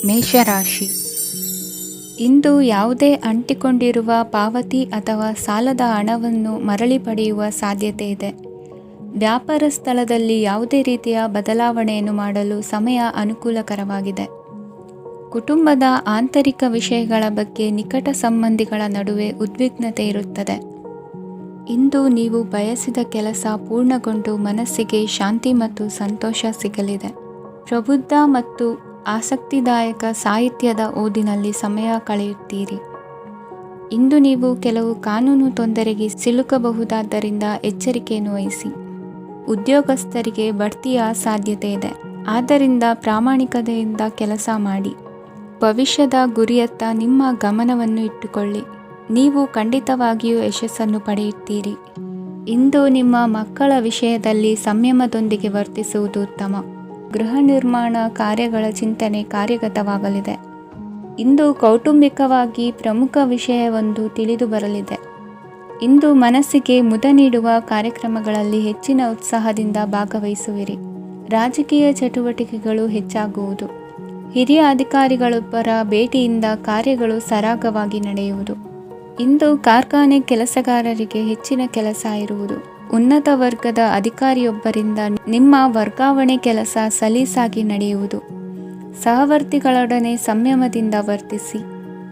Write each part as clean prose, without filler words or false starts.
ಮೇಷರಾಶಿ. ಇಂದು ಯಾವುದೇ ಅಂಟಿಕೊಂಡಿರುವ ಪಾವತಿ ಅಥವಾ ಸಾಲದ ಹಣವನ್ನು ಮರಳಿ ಪಡೆಯುವ ಸಾಧ್ಯತೆ ಇದೆ. ವ್ಯಾಪಾರ ಸ್ಥಳದಲ್ಲಿ ಯಾವುದೇ ರೀತಿಯ ಬದಲಾವಣೆಯನ್ನು ಮಾಡಲು ಸಮಯ ಅನುಕೂಲಕರವಾಗಿದೆ. ಕುಟುಂಬದ ಆಂತರಿಕ ವಿಷಯಗಳ ಬಗ್ಗೆ ನಿಕಟ ಸಂಬಂಧಿಗಳ ನಡುವೆ ಉದ್ವಿಗ್ನತೆ ಇರುತ್ತದೆ. ಇಂದು ನೀವು ಬಯಸಿದ ಕೆಲಸ ಪೂರ್ಣಗೊಂಡು ಮನಸ್ಸಿಗೆ ಶಾಂತಿ ಮತ್ತು ಸಂತೋಷ ಸಿಗಲಿದೆ. ಪ್ರಬುದ್ಧ ಮತ್ತು ಆಸಕ್ತಿದಾಯಕ ಸಾಹಿತ್ಯದ ಓದಿನಲ್ಲಿ ಸಮಯ ಕಳೆಯುತ್ತೀರಿ. ಇಂದು ನೀವು ಕೆಲವು ಕಾನೂನು ತೊಂದರೆಗೆ ಸಿಲುಕಬಹುದಾದ್ದರಿಂದ ಎಚ್ಚರಿಕೆಯನ್ನು ವಹಿಸಿ. ಉದ್ಯೋಗಸ್ಥರಿಗೆ ಬಡ್ತಿಯ ಸಾಧ್ಯತೆ ಇದೆ, ಆದ್ದರಿಂದ ಪ್ರಾಮಾಣಿಕತೆಯಿಂದ ಕೆಲಸ ಮಾಡಿ. ಭವಿಷ್ಯದ ಗುರಿಯತ್ತ ನಿಮ್ಮ ಗಮನವನ್ನು ಇಟ್ಟುಕೊಳ್ಳಿ. ನೀವು ಖಂಡಿತವಾಗಿಯೂ ಯಶಸ್ಸನ್ನು ಪಡೆಯುತ್ತೀರಿ. ಇಂದು ನಿಮ್ಮ ಮಕ್ಕಳ ವಿಷಯದಲ್ಲಿ ಸಂಯಮದೊಂದಿಗೆ ವರ್ತಿಸುವುದು ಉತ್ತಮ. ಗೃಹ ನಿರ್ಮಾಣ ಕಾರ್ಯಗಳ ಚಿಂತನೆ ಕಾರ್ಯಗತವಾಗಲಿದೆ. ಇಂದು ಕೌಟುಂಬಿಕವಾಗಿ ಪ್ರಮುಖ ವಿಷಯವೊಂದು ತಿಳಿದು ಬರಲಿದೆ. ಇಂದು ಮನಸ್ಸಿಗೆ ಮುದ ನೀಡುವ ಕಾರ್ಯಕ್ರಮಗಳಲ್ಲಿ ಹೆಚ್ಚಿನ ಉತ್ಸಾಹದಿಂದ ಭಾಗವಹಿಸುವಿರಿ. ರಾಜಕೀಯ ಚಟುವಟಿಕೆಗಳು ಹೆಚ್ಚಾಗುವುದು. ಹಿರಿಯ ಅಧಿಕಾರಿಗಳೊಬ್ಬರ ಭೇಟಿಯಿಂದ ಕಾರ್ಯಗಳು ಸರಾಗವಾಗಿ ನಡೆಯುವುದು. ಇಂದು ಕಾರ್ಖಾನೆ ಕೆಲಸಗಾರರಿಗೆ ಹೆಚ್ಚಿನ ಕೆಲಸ ಇರುವುದು. ಉನ್ನತ ವರ್ಗದ ಅಧಿಕಾರಿಯೊಬ್ಬರಿಂದ ನಿಮ್ಮ ವರ್ಗಾವಣೆ ಕೆಲಸ ಸಲೀಸಾಗಿ ನಡೆಯುವುದು. ಸಹವರ್ತಿಗಳೊಡನೆ ಸಂಯಮದಿಂದ ವರ್ತಿಸಿ.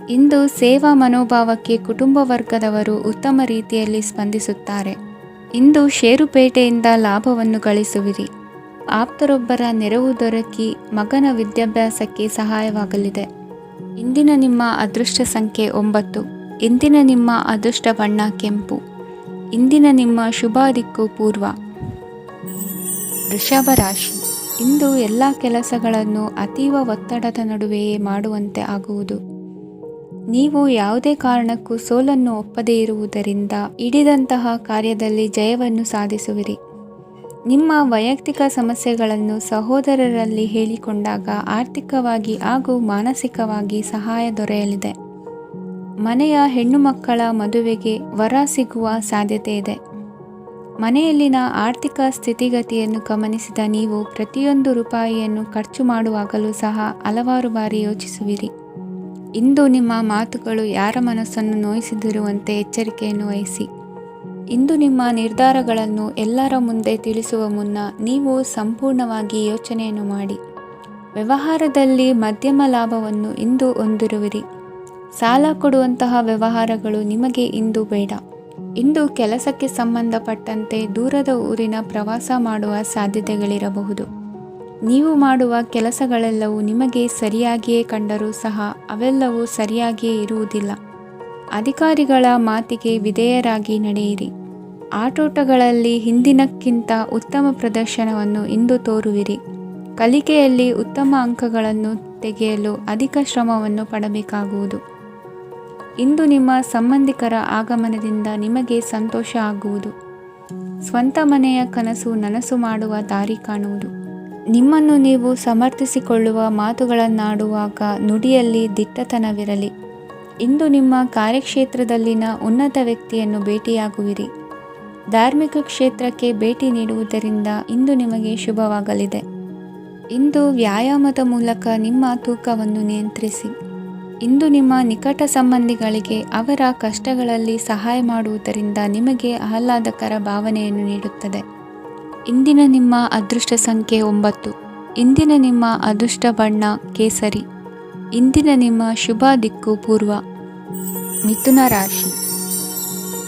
ಇಂದು ಸೇವಾ ಮನೋಭಾವಕ್ಕೆ ಕುಟುಂಬ ವರ್ಗದವರು ಉತ್ತಮ ರೀತಿಯಲ್ಲಿ ಸ್ಪಂದಿಸುತ್ತಾರೆ. ಇಂದು ಷೇರುಪೇಟೆಯಿಂದ ಲಾಭವನ್ನು ಗಳಿಸುವಿರಿ. ಆಪ್ತರೊಬ್ಬರ ನೆರವು ದೊರಕಿ ಮಗನ ವಿದ್ಯಾಭ್ಯಾಸಕ್ಕೆ ಸಹಾಯವಾಗಲಿದೆ. ಇಂದಿನ ನಿಮ್ಮ ಅದೃಷ್ಟ ಸಂಖ್ಯೆ 9. ಇಂದಿನ ನಿಮ್ಮ ಅದೃಷ್ಟ ಬಣ್ಣ ಕೆಂಪು. ಇಂದಿನ ನಿಮ್ಮ ಶುಭ ದಿಕ್ಕು ಪೂರ್ವ. ವೃಷಭ ರಾಶಿ. ಇಂದು ಎಲ್ಲ ಕೆಲಸಗಳನ್ನು ಅತೀವ ಒತ್ತಡದ ನಡುವೆಯೇ ಮಾಡುವಂತೆ ಆಗುವುದು. ನೀವು ಯಾವುದೇ ಕಾರಣಕ್ಕೂ ಸೋಲನ್ನು ಒಪ್ಪದೇ ಇರುವುದರಿಂದ ಹಿಡಿದಂತಹ ಕಾರ್ಯದಲ್ಲಿ ಜಯವನ್ನು ಸಾಧಿಸುವಿರಿ. ನಿಮ್ಮ ವೈಯಕ್ತಿಕ ಸಮಸ್ಯೆಗಳನ್ನು ಸಹೋದರರಲ್ಲಿ ಹೇಳಿಕೊಂಡಾಗ ಆರ್ಥಿಕವಾಗಿ ಹಾಗೂ ಮಾನಸಿಕವಾಗಿ ಸಹಾಯ ದೊರೆಯಲಿದೆ. ಮನೆಯ ಹೆಣ್ಣು ಮಕ್ಕಳ ಮದುವೆಗೆ ವರ ಸಿಗುವ ಸಾಧ್ಯತೆ ಇದೆ. ಮನೆಯಲ್ಲಿನ ಆರ್ಥಿಕ ಸ್ಥಿತಿಗತಿಯನ್ನು ಗಮನಿಸಿದ ನೀವು ಪ್ರತಿಯೊಂದು ರೂಪಾಯಿಯನ್ನು ಖರ್ಚು ಮಾಡುವಾಗಲೂ ಸಹ ಹಲವಾರು ಬಾರಿ ಯೋಚಿಸುವಿರಿ. ಇಂದು ನಿಮ್ಮ ಮಾತುಗಳು ಯಾರ ಮನಸ್ಸನ್ನು ನೋಯಿಸದಿರುವಂತೆ ಎಚ್ಚರಿಕೆಯನ್ನು ವಹಿಸಿ. ಇಂದು ನಿಮ್ಮ ನಿರ್ಧಾರಗಳನ್ನು ಎಲ್ಲರ ಮುಂದೆ ತಿಳಿಸುವ ಮುನ್ನ ನೀವು ಸಂಪೂರ್ಣವಾಗಿ ಯೋಚನೆಯನ್ನು ಮಾಡಿ. ವ್ಯವಹಾರದಲ್ಲಿ ಮಧ್ಯಮ ಲಾಭವನ್ನು ಇಂದು ಹೊಂದಿರುವಿರಿ. ಸಾಲ ಕೊಡುವಂತಹ ವ್ಯವಹಾರಗಳು ನಿಮಗೆ ಇಂದು ಬೇಡ. ಇಂದು ಕೆಲಸಕ್ಕೆ ಸಂಬಂಧಪಟ್ಟಂತೆ ದೂರದ ಊರಿನ ಪ್ರವಾಸ ಮಾಡುವ ಸಾಧ್ಯತೆಗಳಿರಬಹುದು. ನೀವು ಮಾಡುವ ಕೆಲಸಗಳೆಲ್ಲವೂ ನಿಮಗೆ ಸರಿಯಾಗಿಯೇ ಕಂಡರೂ ಸಹ ಅವೆಲ್ಲವೂ ಸರಿಯಾಗಿಯೇ ಇರುವುದಿಲ್ಲ. ಅಧಿಕಾರಿಗಳ ಮಾತಿಗೆ ವಿಧೇಯರಾಗಿ ನಡೆಯಿರಿ. ಆಟೋಟಗಳಲ್ಲಿ ಹಿಂದಿನಕ್ಕಿಂತ ಉತ್ತಮ ಪ್ರದರ್ಶನವನ್ನು ಇಂದು ತೋರುವಿರಿ. ಕಲಿಕೆಯಲ್ಲಿ ಉತ್ತಮ ಅಂಕಗಳನ್ನು ತೆಗೆಯಲು ಅಧಿಕ ಶ್ರಮವನ್ನು ಪಡಬೇಕಾಗುವುದು. ಇಂದು ನಿಮ್ಮ ಸಂಬಂಧಿಕರ ಆಗಮನದಿಂದ ನಿಮಗೆ ಸಂತೋಷ ಆಗುವುದು. ಸ್ವಂತ ಮನೆಯ ಕನಸು ನನಸು ಮಾಡುವ ದಾರಿ ಕಾಣುವುದು. ನಿಮ್ಮನ್ನು ನೀವು ಸಮರ್ಥಿಸಿಕೊಳ್ಳುವ ಮಾತುಗಳನ್ನಾಡುವಾಗ ನುಡಿಯಲ್ಲಿ ದಿಟ್ಟತನವಿರಲಿ. ಇಂದು ನಿಮ್ಮ ಕಾರ್ಯಕ್ಷೇತ್ರದಲ್ಲಿನ ಉನ್ನತ ವ್ಯಕ್ತಿಯನ್ನು ಭೇಟಿಯಾಗುವಿರಿ. ಧಾರ್ಮಿಕ ಕ್ಷೇತ್ರಕ್ಕೆ ಭೇಟಿ ನೀಡುವುದರಿಂದ ಇಂದು ನಿಮಗೆ ಶುಭವಾಗಲಿದೆ. ಇಂದು ವ್ಯಾಯಾಮದ ಮೂಲಕ ನಿಮ್ಮ ತೂಕವನ್ನು ನಿಯಂತ್ರಿಸಿ. ಇಂದು ನಿಮ್ಮ ನಿಕಟ ಸಂಬಂಧಿಗಳಿಗೆ ಅವರ ಕಷ್ಟಗಳಲ್ಲಿ ಸಹಾಯ ಮಾಡುವುದರಿಂದ ನಿಮಗೆ ಆಹ್ಲಾದಕರ ಭಾವನೆಯನ್ನು ನೀಡುತ್ತದೆ. ಇಂದಿನ ನಿಮ್ಮ ಅದೃಷ್ಟ ಸಂಖ್ಯೆ 9. ಇಂದಿನ ನಿಮ್ಮ ಅದೃಷ್ಟ ಬಣ್ಣ ಕೇಸರಿ. ಇಂದಿನ ನಿಮ್ಮ ಶುಭ ದಿಕ್ಕು ಪೂರ್ವ. ಮಿಥುನ ರಾಶಿ.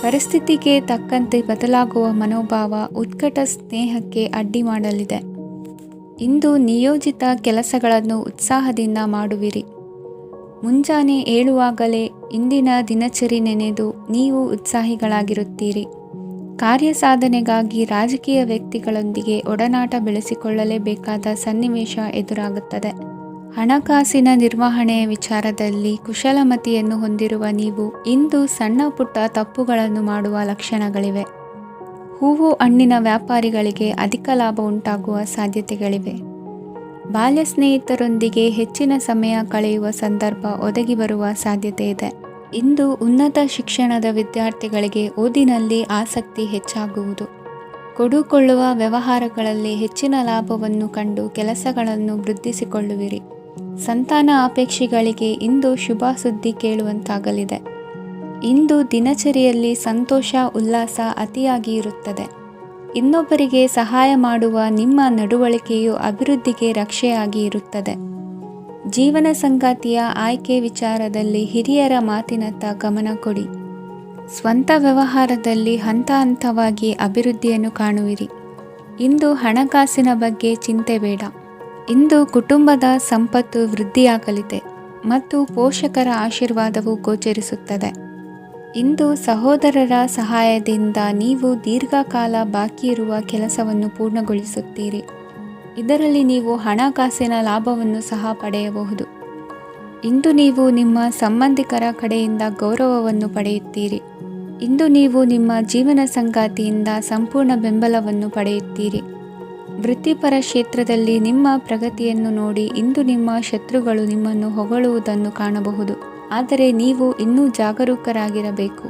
ಪರಿಸ್ಥಿತಿಗೆ ತಕ್ಕಂತೆ ಬದಲಾಗುವ ಮನೋಭಾವ ಉತ್ಕಟ ಸ್ನೇಹಕ್ಕೆ ಅಡ್ಡಿ ಮಾಡಲಿದೆ. ಇಂದು ನಿಯೋಜಿತ ಕೆಲಸಗಳನ್ನು ಉತ್ಸಾಹದಿಂದ ಮಾಡುವಿರಿ. ಮುಂಜಾನೆ ಏಳುವಾಗಲೇ ಇಂದಿನ ದಿನಚರಿ ನೆನೆದು ನೀವು ಉತ್ಸಾಹಿಗಳಾಗಿರುತ್ತೀರಿ. ಕಾರ್ಯ ಸಾಧನೆಗಾಗಿ ರಾಜಕೀಯ ವ್ಯಕ್ತಿಗಳೊಂದಿಗೆ ಒಡನಾಟ ಬೆಳೆಸಿಕೊಳ್ಳಲೇಬೇಕಾದ ಸನ್ನಿವೇಶ ಎದುರಾಗುತ್ತದೆ. ಹಣಕಾಸಿನ ನಿರ್ವಹಣೆಯ ವಿಚಾರದಲ್ಲಿ ಕುಶಲಮತಿಯನ್ನು ಹೊಂದಿರುವ ನೀವು ಇಂದು ಸಣ್ಣ ಪುಟ್ಟ ತಪ್ಪುಗಳನ್ನು ಮಾಡುವ ಲಕ್ಷಣಗಳಿವೆ. ಹೂವು ಹಣ್ಣಿನ ವ್ಯಾಪಾರಿಗಳಿಗೆ ಅಧಿಕ ಲಾಭ ಉಂಟಾಗುವ ಸಾಧ್ಯತೆಗಳಿವೆ. ಬಾಲ್ಯ ಸ್ನೇಹಿತರೊಂದಿಗೆ ಹೆಚ್ಚಿನ ಸಮಯ ಕಳೆಯುವ ಸಂದರ್ಭ ಒದಗಿ ಬರುವ ಸಾಧ್ಯತೆ ಇದೆ. ಇಂದು ಉನ್ನತ ಶಿಕ್ಷಣದ ವಿದ್ಯಾರ್ಥಿಗಳಿಗೆ ಓದಿನಲ್ಲಿ ಆಸಕ್ತಿ ಹೆಚ್ಚಾಗುವುದು. ಕೊಡುಕೊಳ್ಳುವ ವ್ಯವಹಾರಗಳಲ್ಲಿ ಹೆಚ್ಚಿನ ಲಾಭವನ್ನು ಕಂಡು ಕೆಲಸಗಳನ್ನು ವೃದ್ಧಿಸಿಕೊಳ್ಳುವಿರಿ. ಸಂತಾನ ಅಪೇಕ್ಷಿಗಳಿಗೆ ಇಂದು ಶುಭ ಸುದ್ದಿ ಕೇಳುವಂತಾಗಲಿದೆ. ಇಂದು ದಿನಚರಿಯಲ್ಲಿ ಸಂತೋಷ ಉಲ್ಲಾಸ ಅತಿಯಾಗಿ ಇರುತ್ತದೆ. ಇನ್ನೊಬ್ಬರಿಗೆ ಸಹಾಯ ಮಾಡುವ ನಿಮ್ಮ ನಡವಳಿಕೆಯು ಅಭಿವೃದ್ಧಿಗೆ ರಕ್ಷೆಯಾಗಿ ಇರುತ್ತದೆ. ಜೀವನ ಸಂಗಾತಿಯ ಆಯ್ಕೆ ವಿಚಾರದಲ್ಲಿ ಹಿರಿಯರ ಮಾತಿನತ್ತ ಗಮನ ಕೊಡಿ. ಸ್ವಂತ ವ್ಯವಹಾರದಲ್ಲಿ ಹಂತ ಹಂತವಾಗಿ ಅಭಿವೃದ್ಧಿಯನ್ನು ಕಾಣುವಿರಿ. ಇಂದು ಹಣಕಾಸಿನ ಬಗ್ಗೆ ಚಿಂತೆ ಬೇಡ. ಇಂದು ಕುಟುಂಬದ ಸಂಪತ್ತು ವೃದ್ಧಿಯಾಗಲಿದೆ ಮತ್ತು ಪೋಷಕರ ಆಶೀರ್ವಾದವು ಗೋಚರಿಸುತ್ತದೆ. ಇಂದು ಸಹೋದರರ ಸಹಾಯದಿಂದ ನೀವು ದೀರ್ಘಕಾಲ ಬಾಕಿ ಇರುವ ಕೆಲಸವನ್ನು ಪೂರ್ಣಗೊಳಿಸುತ್ತೀರಿ. ಇದರಲ್ಲಿ ನೀವು ಹಣಕಾಸಿನ ಲಾಭವನ್ನು ಸಹ ಪಡೆಯಬಹುದು. ಇಂದು ನೀವು ನಿಮ್ಮ ಸಂಬಂಧಿಕರ ಕಡೆಯಿಂದ ಗೌರವವನ್ನು ಪಡೆಯುತ್ತೀರಿ. ಇಂದು ನೀವು ನಿಮ್ಮ ಜೀವನ ಸಂಗಾತಿಯಿಂದ ಸಂಪೂರ್ಣ ಬೆಂಬಲವನ್ನು ಪಡೆಯುತ್ತೀರಿ. ವೃತ್ತಿಪರ ಕ್ಷೇತ್ರದಲ್ಲಿ ನಿಮ್ಮ ಪ್ರಗತಿಯನ್ನು ನೋಡಿ ಇಂದು ನಿಮ್ಮ ಶತ್ರುಗಳು ನಿಮ್ಮನ್ನು ಹೊಗಳುವುದನ್ನು ಕಾಣಬಹುದು. ಆದರೆ ನೀವು ಇನ್ನೂ ಜಾಗರೂಕರಾಗಿರಬೇಕು.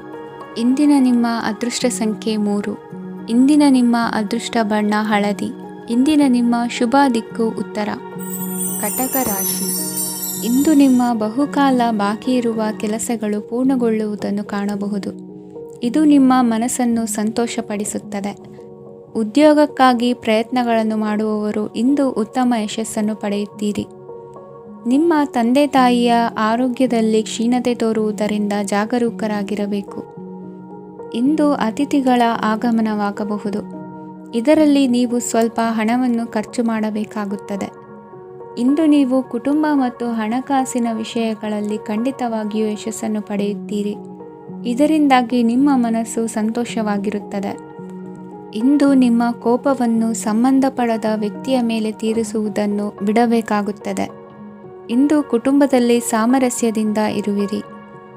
ಇಂದಿನ ನಿಮ್ಮ ಅದೃಷ್ಟ ಸಂಖ್ಯೆ 3. ಇಂದಿನ ನಿಮ್ಮ ಅದೃಷ್ಟ ಬಣ್ಣ ಹಳದಿ. ಇಂದಿನ ನಿಮ್ಮ ಶುಭ ದಿಕ್ಕು ಉತ್ತರ. ಕಟಕ ರಾಶಿ. ಇಂದು ನಿಮ್ಮ ಬಹುಕಾಲ ಬಾಕಿ ಇರುವ ಕೆಲಸಗಳು ಪೂರ್ಣಗೊಳ್ಳುವುದನ್ನು ಕಾಣಬಹುದು. ಇದು ನಿಮ್ಮ ಮನಸ್ಸನ್ನು ಸಂತೋಷಪಡಿಸುತ್ತದೆ. ಉದ್ಯೋಗಕ್ಕಾಗಿ ಪ್ರಯತ್ನಗಳನ್ನು ಮಾಡುವವರು ಇಂದು ಉತ್ತಮ ಯಶಸ್ಸನ್ನು ಪಡೆಯುತ್ತೀರಿ. ನಿಮ್ಮ ತಂದೆ ತಾಯಿಯ ಆರೋಗ್ಯದಲ್ಲಿ ಕ್ಷೀಣತೆ ತೋರುವುದರಿಂದ ಜಾಗರೂಕರಾಗಿರಬೇಕು. ಇಂದು ಅತಿಥಿಗಳ ಆಗಮನವಾಗಬಹುದು. ಇದರಲ್ಲಿ ನೀವು ಸ್ವಲ್ಪ ಹಣವನ್ನು ಖರ್ಚು ಮಾಡಬೇಕಾಗುತ್ತದೆ. ಇಂದು ನೀವು ಕುಟುಂಬ ಮತ್ತು ಹಣಕಾಸಿನ ವಿಷಯಗಳಲ್ಲಿ ಖಂಡಿತವಾಗಿಯೂ ಯಶಸ್ಸನ್ನು ಪಡೆಯುತ್ತೀರಿ. ಇದರಿಂದಾಗಿ ನಿಮ್ಮ ಮನಸ್ಸು ಸಂತೋಷವಾಗಿರುತ್ತದೆ. ಇಂದು ನಿಮ್ಮ ಕೋಪವನ್ನು ಸಂಬಂಧಪಡದ ವ್ಯಕ್ತಿಯ ಮೇಲೆ ತೀರಿಸುವುದನ್ನು ಬಿಡಬೇಕಾಗುತ್ತದೆ. ಇಂದು ಕುಟುಂಬದಲ್ಲಿ ಸಾಮರಸ್ಯದಿಂದ ಇರುವಿರಿ.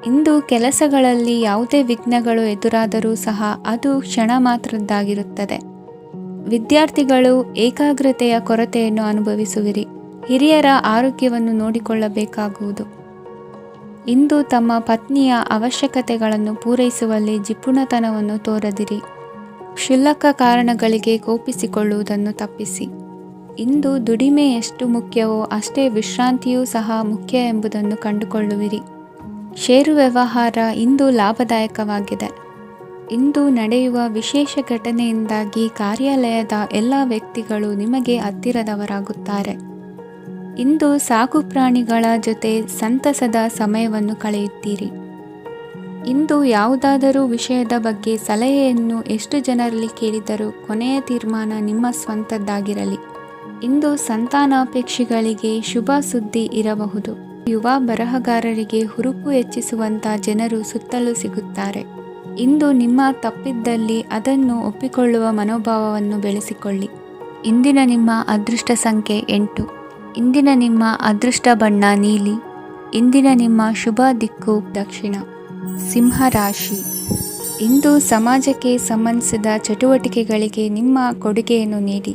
ಇಂದು ಕೆಲಸಗಳಲ್ಲಿ ಯಾವುದೇ ವಿಘ್ನಗಳು ಎದುರಾದರೂ ಸಹ ಅದು ಕ್ಷಣ ಮಾತ್ರದ್ದಾಗಿರುತ್ತದೆ. ವಿದ್ಯಾರ್ಥಿಗಳು ಏಕಾಗ್ರತೆಯ ಕೊರತೆಯನ್ನು ಅನುಭವಿಸುವಿರಿ. ಹಿರಿಯರ ಆರೋಗ್ಯವನ್ನು ನೋಡಿಕೊಳ್ಳಬೇಕಾಗುವುದು. ಇಂದು ತಮ್ಮ ಪತ್ನಿಯ ಅವಶ್ಯಕತೆಗಳನ್ನು ಪೂರೈಸುವಲ್ಲಿ ಜಿಪುಣತನವನ್ನು ತೋರದಿರಿ. ಕ್ಷುಲ್ಲಕ ಕಾರಣಗಳಿಗೆ ಕೋಪಿಸಿಕೊಳ್ಳುವುದನ್ನು ತಪ್ಪಿಸಿ. ಇಂದು ದುಡಿಮೆ ಎಷ್ಟು ಮುಖ್ಯವೋ ಅಷ್ಟೇ ವಿಶ್ರಾಂತಿಯೂ ಸಹ ಮುಖ್ಯ ಎಂಬುದನ್ನು ಕಂಡುಕೊಳ್ಳುವಿರಿ. ಷೇರು ವ್ಯವಹಾರ ಇಂದು ಲಾಭದಾಯಕವಾಗಿದೆ. ಇಂದು ನಡೆಯುವ ವಿಶೇಷ ಘಟನೆಯಿಂದಾಗಿ ಕಾರ್ಯಾಲಯದ ಎಲ್ಲ ವ್ಯಕ್ತಿಗಳು ನಿಮಗೆ ಹತ್ತಿರದವರಾಗುತ್ತಾರೆ. ಇಂದು ಸಾಕು ಪ್ರಾಣಿಗಳ ಜೊತೆ ಸಂತಸದ ಸಮಯವನ್ನು ಕಳೆಯುತ್ತೀರಿ. ಇಂದು ಯಾವುದಾದರೂ ವಿಷಯದ ಬಗ್ಗೆ ಸಲಹೆಯನ್ನು ಎಷ್ಟು ಜನರಲ್ಲಿ ಕೇಳಿದರೂ ಕೊನೆಯ ತೀರ್ಮಾನ ನಿಮ್ಮ ಸ್ವಂತದ್ದಾಗಿರಲಿ. ಇಂದು ಸಂತಾನಾಪೇಕ್ಷಿಗಳಿಗೆ ಶುಭ ಸುದ್ದಿ ಇರಬಹುದು. ಯುವ ಬರಹಗಾರರಿಗೆ ಹುರುಪು ಹೆಚ್ಚಿಸುವಂಥ ಜನರು ಸುತ್ತಲೂ ಸಿಗುತ್ತಾರೆ. ಇಂದು ನಿಮ್ಮ ತಪ್ಪಿದ್ದಲ್ಲಿ ಅದನ್ನು ಒಪ್ಪಿಕೊಳ್ಳುವ ಮನೋಭಾವವನ್ನು ಬೆಳೆಸಿಕೊಳ್ಳಿ. ಇಂದಿನ ನಿಮ್ಮ ಅದೃಷ್ಟ ಸಂಖ್ಯೆ 8. ಇಂದಿನ ನಿಮ್ಮ ಅದೃಷ್ಟ ಬಣ್ಣ ನೀಲಿ. ಇಂದಿನ ನಿಮ್ಮ ಶುಭ ದಿಕ್ಕು ದಕ್ಷಿಣ. ಸಿಂಹರಾಶಿ. ಇಂದು ಸಮಾಜಕ್ಕೆ ಸಂಬಂಧಿಸಿದ ಚಟುವಟಿಕೆಗಳಿಗೆ ನಿಮ್ಮ ಕೊಡುಗೆಯನ್ನು ನೀಡಿ.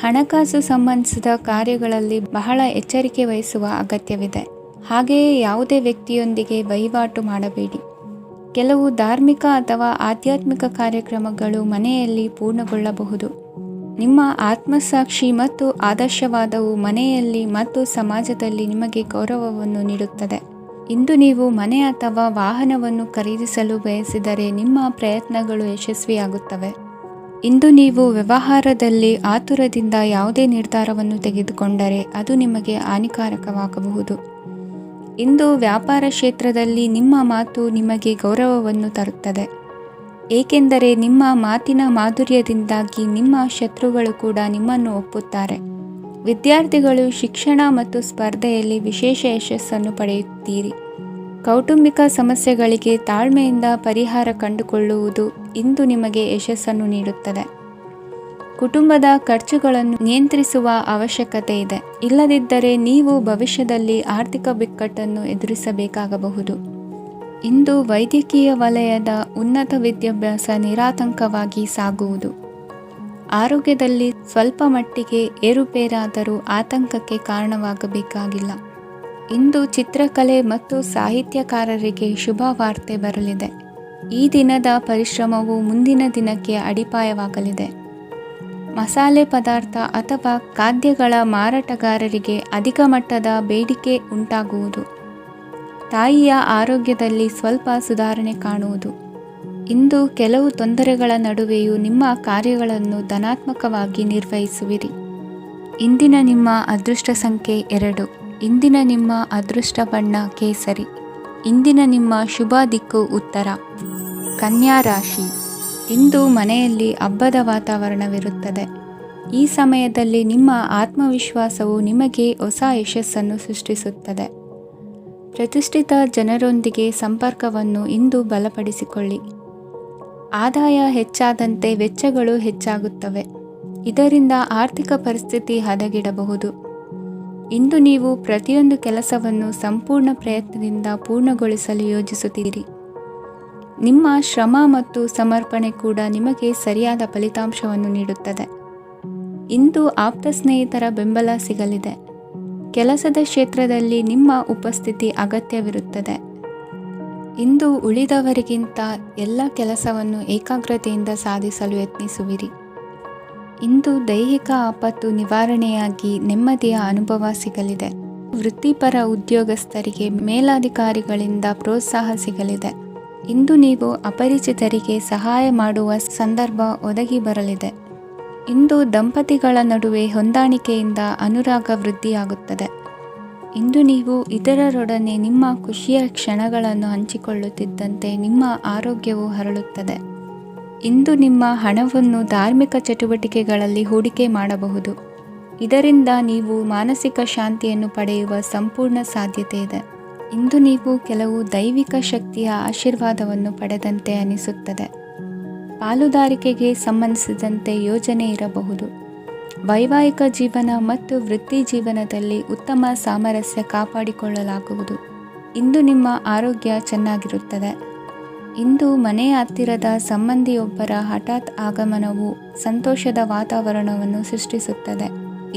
ಹಣಕಾಸು ಸಂಬಂಧಿಸಿದ ಕಾರ್ಯಗಳಲ್ಲಿ ಬಹಳ ಎಚ್ಚರಿಕೆ ವಹಿಸುವ ಅಗತ್ಯವಿದೆ. ಹಾಗೆಯೇ ಯಾವುದೇ ವ್ಯಕ್ತಿಯೊಂದಿಗೆ ವಹಿವಾಟು ಮಾಡಬೇಡಿ. ಕೆಲವು ಧಾರ್ಮಿಕ ಅಥವಾ ಆಧ್ಯಾತ್ಮಿಕ ಕಾರ್ಯಕ್ರಮಗಳು ಮನೆಯಲ್ಲಿ ಪೂರ್ಣಗೊಳ್ಳಬಹುದು. ನಿಮ್ಮ ಆತ್ಮಸಾಕ್ಷಿ ಮತ್ತು ಆದರ್ಶವಾದವು ಮನೆಯಲ್ಲಿ ಮತ್ತು ಸಮಾಜದಲ್ಲಿ ನಿಮಗೆ ಗೌರವವನ್ನು ನೀಡುತ್ತದೆ. ಇಂದು ನೀವು ಮನೆ ಅಥವಾ ವಾಹನವನ್ನು ಖರೀದಿಸಲು ಬಯಸಿದರೆ ನಿಮ್ಮ ಪ್ರಯತ್ನಗಳು ಯಶಸ್ವಿಯಾಗುತ್ತವೆ. ಇಂದು ನೀವು ವ್ಯವಹಾರದಲ್ಲಿ ಆತುರದಿಂದ ಯಾವುದೇ ನಿರ್ಧಾರವನ್ನು ತೆಗೆದುಕೊಂಡರೆ ಅದು ನಿಮಗೆ ಹಾನಿಕಾರಕವಾಗಬಹುದು. ಇಂದು ವ್ಯಾಪಾರ ಕ್ಷೇತ್ರದಲ್ಲಿ ನಿಮ್ಮ ಮಾತು ನಿಮಗೆ ಗೌರವವನ್ನು ತರುತ್ತದೆ. ಏಕೆಂದರೆ ನಿಮ್ಮ ಮಾತಿನ ಮಾಧುರ್ಯದಿಂದಾಗಿ ನಿಮ್ಮ ಶತ್ರುಗಳು ಕೂಡ ನಿಮ್ಮನ್ನು ಒಪ್ಪುತ್ತಾರೆ. ವಿದ್ಯಾರ್ಥಿಗಳು ಶಿಕ್ಷಣ ಮತ್ತು ಸ್ಪರ್ಧೆಯಲ್ಲಿ ವಿಶೇಷ ಯಶಸ್ಸನ್ನು ಪಡೆಯುತ್ತೀರಿ. ಕೌಟುಂಬಿಕ ಸಮಸ್ಯೆಗಳಿಗೆ ತಾಳ್ಮೆಯಿಂದ ಪರಿಹಾರ ಕಂಡುಕೊಳ್ಳುವುದು ಇಂದು ನಿಮಗೆ ಯಶಸ್ಸನ್ನು ನೀಡುತ್ತದೆ. ಕುಟುಂಬದ ಖರ್ಚುಗಳನ್ನು ನಿಯಂತ್ರಿಸುವ ಅವಶ್ಯಕತೆ ಇದೆ. ಇಲ್ಲದಿದ್ದರೆ ನೀವು ಭವಿಷ್ಯದಲ್ಲಿ ಆರ್ಥಿಕ ಬಿಕ್ಕಟ್ಟನ್ನು ಎದುರಿಸಬೇಕಾಗಬಹುದು. ಇಂದು ವೈದ್ಯಕೀಯ ವಲಯದ ಉನ್ನತ ವಿದ್ಯಾಭ್ಯಾಸ ನಿರಾತಂಕವಾಗಿ ಸಾಗುವುದು. ಆರೋಗ್ಯದಲ್ಲಿ ಸ್ವಲ್ಪ ಮಟ್ಟಿಗೆ ಏರುಪೇರಾದರೂ ಆತಂಕಕ್ಕೆ ಕಾರಣವಾಗಬೇಕಾಗಿಲ್ಲ. ಇಂದು ಚಿತ್ರಕಲೆ ಮತ್ತು ಸಾಹಿತ್ಯಕಾರರಿಗೆ ಶುಭ ವಾರ್ತೆ ಬರಲಿದೆ. ಈ ದಿನದ ಪರಿಶ್ರಮವು ಮುಂದಿನ ದಿನಕ್ಕೆ ಅಡಿಪಾಯವಾಗಲಿದೆ. ಮಸಾಲೆ ಪದಾರ್ಥ ಅಥವಾ ಖಾದ್ಯಗಳ ಮಾರಾಟಗಾರರಿಗೆ ಅಧಿಕ ಮಟ್ಟದ ಬೇಡಿಕೆ ಉಂಟಾಗುವುದು. ತಾಯಿಯ ಆರೋಗ್ಯದಲ್ಲಿ ಸ್ವಲ್ಪ ಸುಧಾರಣೆ ಕಾಣುವುದು. ಇಂದು ಕೆಲವು ತೊಂದರೆಗಳ ನಡುವೆಯೂ ನಿಮ್ಮ ಕಾರ್ಯಗಳನ್ನು ಧನಾತ್ಮಕವಾಗಿ ನಿರ್ವಹಿಸುವಿರಿ. ಇಂದಿನ ನಿಮ್ಮ ಅದೃಷ್ಟ ಸಂಖ್ಯೆ 2. ಇಂದಿನ ನಿಮ್ಮ ಅದೃಷ್ಟ ಬಣ್ಣ ಕೇಸರಿ. ಇಂದಿನ ನಿಮ್ಮ ಶುಭ ದಿಕ್ಕು ಉತ್ತರ. ಕನ್ಯಾ ರಾಶಿ. ಇಂದು ಮನೆಯಲ್ಲಿ ಹಬ್ಬದ ವಾತಾವರಣವಿರುತ್ತದೆ. ಈ ಸಮಯದಲ್ಲಿ ನಿಮ್ಮ ಆತ್ಮವಿಶ್ವಾಸವು ನಿಮಗೆ ಹೊಸ ಯಶಸ್ಸನ್ನು ಸೃಷ್ಟಿಸುತ್ತದೆ. ಪ್ರತಿಷ್ಠಿತ ಜನರೊಂದಿಗೆ ಸಂಪರ್ಕವನ್ನು ಇಂದು ಬಲಪಡಿಸಿಕೊಳ್ಳಿ. ಆದಾಯ ಹೆಚ್ಚಾದಂತೆ ವೆಚ್ಚಗಳು ಹೆಚ್ಚಾಗುತ್ತವೆ. ಇದರಿಂದ ಆರ್ಥಿಕ ಪರಿಸ್ಥಿತಿ ಹದಗೆಡಬಹುದು. ಇಂದು ನೀವು ಪ್ರತಿಯೊಂದು ಕೆಲಸವನ್ನು ಸಂಪೂರ್ಣ ಪ್ರಯತ್ನದಿಂದ ಪೂರ್ಣಗೊಳಿಸಲು ಯೋಜಿಸುತ್ತೀರಿ. ನಿಮ್ಮ ಶ್ರಮ ಮತ್ತು ಸಮರ್ಪಣೆ ಕೂಡ ನಿಮಗೆ ಸರಿಯಾದ ಫಲಿತಾಂಶವನ್ನು ನೀಡುತ್ತದೆ. ಇಂದು ಆಪ್ತ ಸ್ನೇಹಿತರ ಬೆಂಬಲ ಸಿಗಲಿದೆ. ಕೆಲಸದ ಕ್ಷೇತ್ರದಲ್ಲಿ ನಿಮ್ಮ ಉಪಸ್ಥಿತಿ ಅಗತ್ಯವಿರುತ್ತದೆ. ಇಂದು ಉಳಿದವರಿಗಿಂತ ಎಲ್ಲ ಕೆಲಸವನ್ನು ಏಕಾಗ್ರತೆಯಿಂದ ಸಾಧಿಸಲು ಯತ್ನಿಸುವಿರಿ. ಇಂದು ದೈಹಿಕ ಆಪತ್ತು ನಿವಾರಣೆಯಾಗಿ ನೆಮ್ಮದಿಯ ಅನುಭವ ಸಿಗಲಿದೆ. ವೃತ್ತಿಪರ ಉದ್ಯೋಗಸ್ಥರಿಗೆ ಮೇಲಾಧಿಕಾರಿಗಳಿಂದ ಪ್ರೋತ್ಸಾಹ ಸಿಗಲಿದೆ. ಇಂದು ನೀವು ಅಪರಿಚಿತರಿಗೆ ಸಹಾಯ ಮಾಡುವ ಸಂದರ್ಭ ಒದಗಿ ಬರಲಿದೆ. ಇಂದು ದಂಪತಿಗಳ ನಡುವೆ ಹೊಂದಾಣಿಕೆಯಿಂದ ಅನುರಾಗ ವೃದ್ಧಿಯಾಗುತ್ತದೆ. ಇಂದು ನೀವು ಇತರರೊಡನೆ ನಿಮ್ಮ ಖುಷಿಯ ಕ್ಷಣಗಳನ್ನು ಹಂಚಿಕೊಳ್ಳುತ್ತಿದ್ದಂತೆ ನಿಮ್ಮ ಆರೋಗ್ಯವು ಹರಳುತ್ತದೆ. ಇಂದು ನಿಮ್ಮ ಹಣವನ್ನು ಧಾರ್ಮಿಕ ಚಟುವಟಿಕೆಗಳಲ್ಲಿ ಹೂಡಿಕೆ ಮಾಡಬಹುದು. ಇದರಿಂದ ನೀವು ಮಾನಸಿಕ ಶಾಂತಿಯನ್ನು ಪಡೆಯುವ ಸಂಪೂರ್ಣ ಸಾಧ್ಯತೆ ಇದೆ. ಇಂದು ನೀವು ಕೆಲವು ದೈವಿಕ ಶಕ್ತಿಯ ಆಶೀರ್ವಾದವನ್ನು ಪಡೆದಂತೆ ಅನಿಸುತ್ತದೆ. ಪಾಲುದಾರಿಕೆಗೆ ಸಂಬಂಧಿಸಿದಂತೆ ಯೋಜನೆ ಇರಬಹುದು. ವೈವಾಹಿಕ ಜೀವನ ಮತ್ತು ವೃತ್ತಿ ಜೀವನದಲ್ಲಿ ಉತ್ತಮ ಸಾಮರಸ್ಯ ಕಾಪಾಡಿಕೊಳ್ಳಲಾಗುವುದು. ಇಂದು ನಿಮ್ಮ ಆರೋಗ್ಯ ಚೆನ್ನಾಗಿರುತ್ತದೆ. ಇಂದು ಮನೆಯ ಹತ್ತಿರದ ಸಂಬಂಧಿಯೊಬ್ಬರ ಹಠಾತ್ ಆಗಮನವು ಸಂತೋಷದ ವಾತಾವರಣವನ್ನು ಸೃಷ್ಟಿಸುತ್ತದೆ.